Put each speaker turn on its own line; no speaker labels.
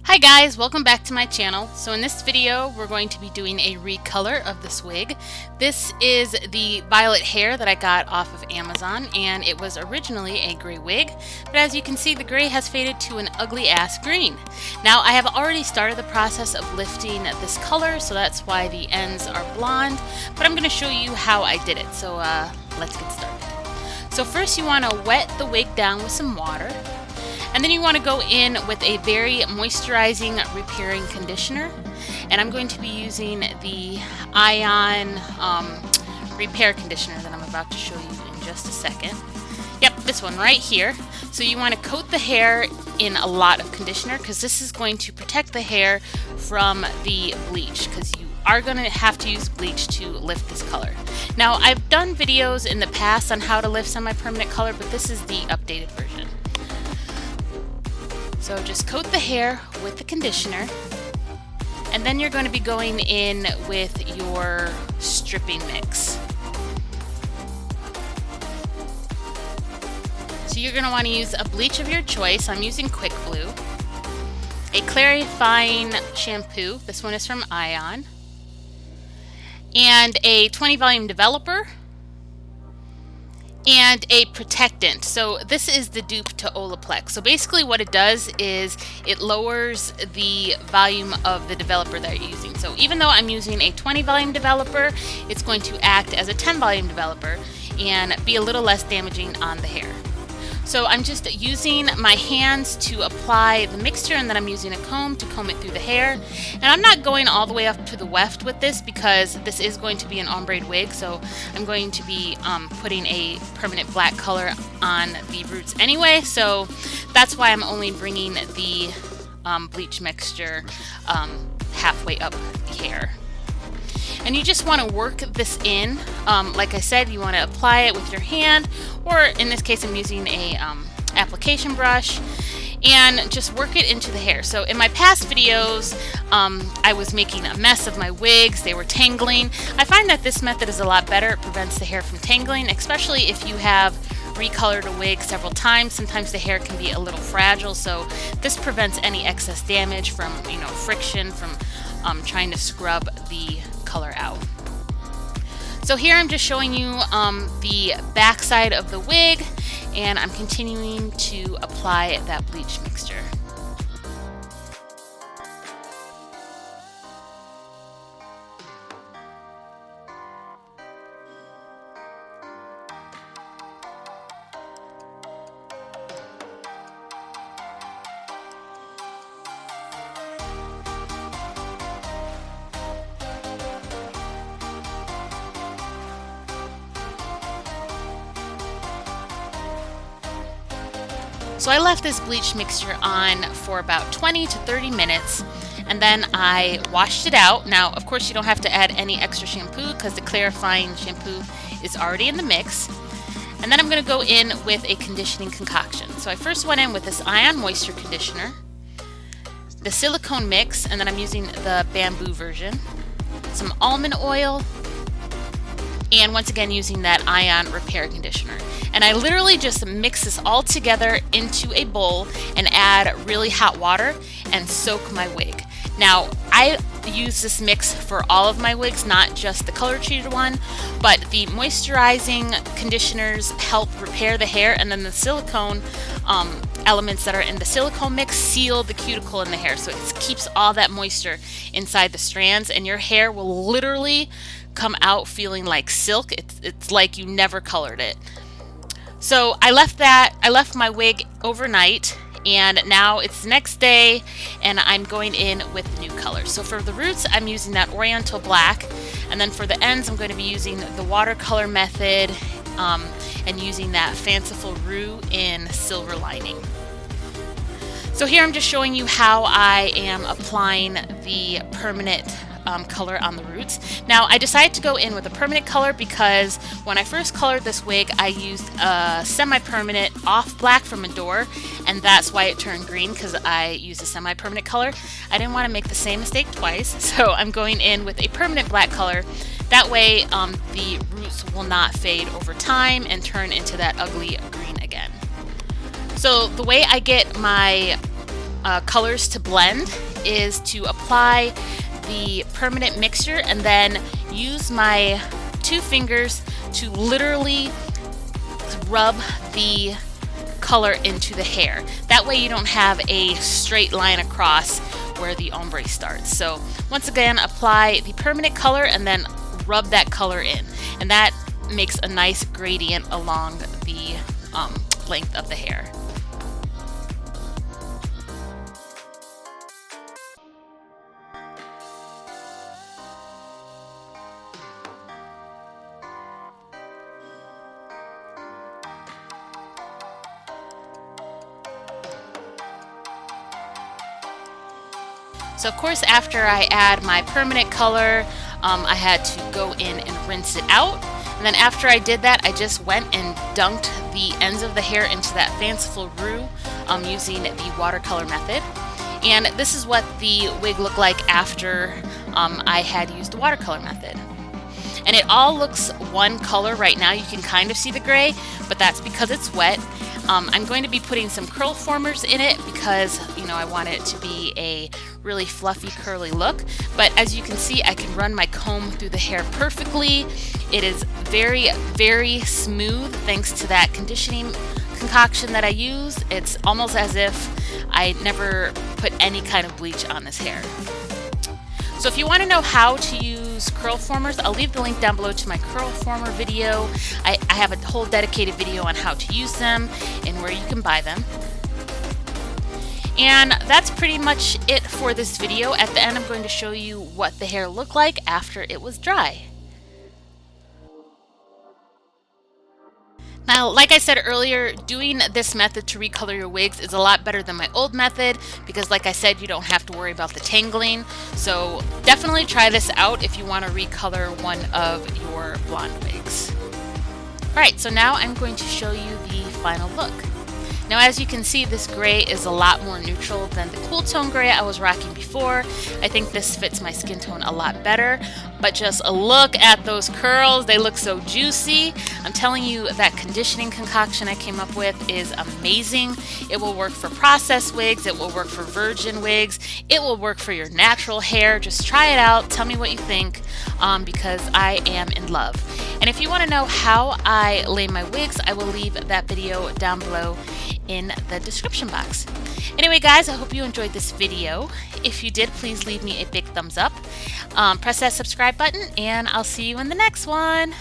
Hi guys, welcome back to my channel. So in this video we're going to be doing a recolor of this wig. This is the violet hair that I got off of Amazon, and it was originally a gray wig, but as you can see the gray has faded to an ugly ass green. Now I have already started the process of lifting this color, so that's why the ends are blonde, but I'm going to show you how I did it. So let's get started. So first you want to wet the wig down with some water. And then you want to go in with a very moisturizing, repairing conditioner. And I'm going to be using the Ion Repair Conditioner that I'm about to show you in just a second. Yep, this one right here. So you want to coat the hair in a lot of conditioner because this is going to protect the hair from the bleach, because you are going to have to use bleach to lift this color. Now, I've done videos in the past on how to lift semi-permanent color, but this is the updated version. So just coat the hair with the conditioner, and then you're going to be going in with your stripping mix. So you're going to want to use a bleach of your choice. I'm using Quick Blue. A clarifying shampoo. This one is from Ion. And a 20 volume developer. And a protectant. So this is the dupe to Olaplex. So basically what it does is it lowers the volume of the developer that you're using. So even though I'm using a 20 volume developer, it's going to act as a 10 volume developer and be a little less damaging on the hair. So I'm just using my hands to apply the mixture, and then I'm using a comb to comb it through the hair. And I'm not going all the way up to the weft with this because this is going to be an ombre wig, so I'm going to be putting a permanent black color on the roots anyway, so that's why I'm only bringing the bleach mixture halfway up the hair. And you just want to work this in. Like I said, you want to apply it with your hand, or in this case I'm using a application brush, and just work it into the hair. So in my past videos, I was making a mess of my wigs. They were tangling. I find that this method is a lot better. It prevents the hair from tangling, especially if you have recolored a wig several times. Sometimes the hair can be a little fragile, so this prevents any excess damage from friction, from trying to scrub the color out. So here I'm just showing you the back side of the wig, and I'm continuing to apply that bleach mixture. So I left this bleach mixture on for about 20 to 30 minutes, and then I washed it out. Now, of course, you don't have to add any extra shampoo because the clarifying shampoo is already in the mix. And then I'm going to go in with a conditioning concoction. So I first went in with this Ion Moisture Conditioner, the silicone mix, and then I'm using the bamboo version, some almond oil, and once again using that Ion Repair Conditioner. And I literally just mix this all together into a bowl and add really hot water and soak my wig. Now, I use this mix for all of my wigs, not just the color treated one, but the moisturizing conditioners help repair the hair, and then the silicone elements that are in the silicone mix seal the cuticle in the hair, so it keeps all that moisture inside the strands, and your hair will literally come out feeling like silk. It's like you never colored it. So I left my wig overnight, and now it's the next day, and I'm going in with the new color. So for the roots, I'm using that Oriental Black, and then for the ends, I'm going to be using the watercolor method and using that Fanciful Rue in Silver Lining. So here I'm just showing you how I am applying the permanent color on the roots. Now, I decided to go in with a permanent color because when I first colored this wig, I used a semi-permanent off black from Adore, and that's why it turned green, because I used a semi-permanent color. I didn't want to make the same mistake twice, so I'm going in with a permanent black color. That way the roots will not fade over time and turn into that ugly green again. So the way I get my colors to blend is to apply the permanent mixture and then use my 2 fingers to literally rub the color into the hair. That way you don't have a straight line across where the ombre starts. So once again, apply the permanent color and then rub that color in, and that makes a nice gradient along the length of the hair. So of course, after I add my permanent color, I had to go in and rinse it out. And then after I did that, I just went and dunked the ends of the hair into that fanciful roux using the watercolor method. And this is what the wig looked like after I had used the watercolor method. And it all looks one color right now. You can kind of see the gray, but that's because it's wet. I'm going to be putting some curl formers in it because, you know, I want it to be a really fluffy, curly look. But as you can see, I can run my comb through the hair perfectly. It is very, very smooth thanks to that conditioning concoction that I used. It's almost as if I never put any kind of bleach on this hair. So if you want to know how to use curl formers, I'll leave the link down below to my curl former video. I have a whole dedicated video on how to use them and where you can buy them. And that's pretty much it for this video. At the end, I'm going to show you what the hair looked like after it was dry. Now, like I said earlier, doing this method to recolor your wigs is a lot better than my old method because, like I said, you don't have to worry about the tangling. So definitely try this out if you want to recolor one of your blonde wigs. Alright, so now I'm going to show you the final look. Now, as you can see, this gray is a lot more neutral than the cool tone gray I was rocking before. I think this fits my skin tone a lot better, but just a look at those curls. They look so juicy. I'm telling you, that conditioning concoction I came up with is amazing. It will work for processed wigs. It will work for virgin wigs. It will work for your natural hair. Just try it out. Tell me what you think because I am in love. And if you want to know how I lay my wigs, I will leave that video down below in the description box. Anyway guys, I hope you enjoyed this video. If you did, please leave me a big thumbs up. Press that subscribe button and I'll see you in the next one.